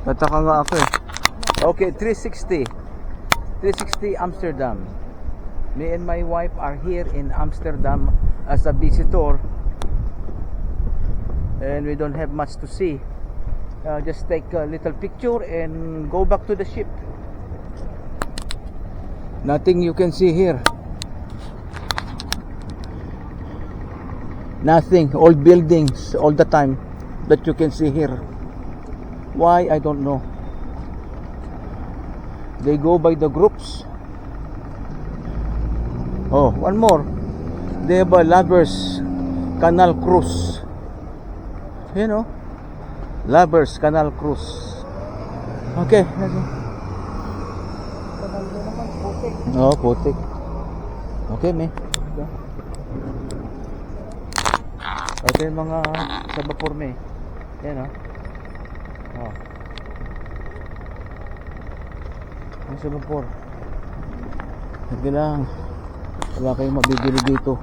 Nataka nga ako eh. Okay, 360 Amsterdam. Me and my wife are here in Amsterdam as a visitor, and we don't have much to see. Just take a little picture and go back to the ship. Nothing you can see here. Nothing. Old buildings all the time that you can see here. Why? I don't know. They go by the groups. Oh, one more. They have a Lovers Canal Cruise. You know, Lovers Canal Cruise. Okay. Oh, putik. Okay, me. Ito yung mga sa vapor, me. Yan, oh. Oh. Ang sa vapor. Hindi lang. Wala kayong mabibili dito.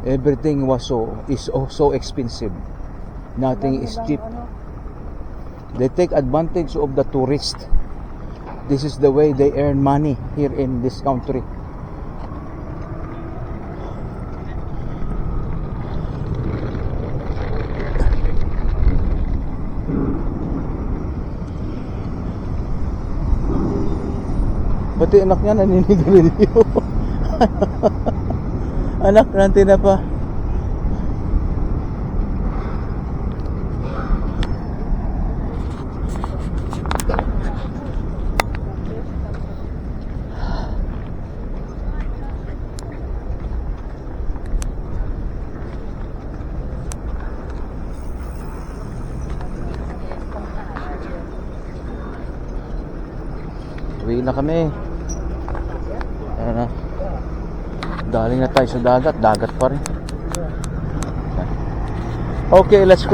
Everything is so expensive. Nothing is cheap. They take advantage of the tourist. This is the way they earn money here in this country. Pati anak niya naninigarilyo. Anak, nanti na pa. Uwi na kami. Ayan na. Daling na tayo sa dagat. Dagat pa rin. Okay, let's go.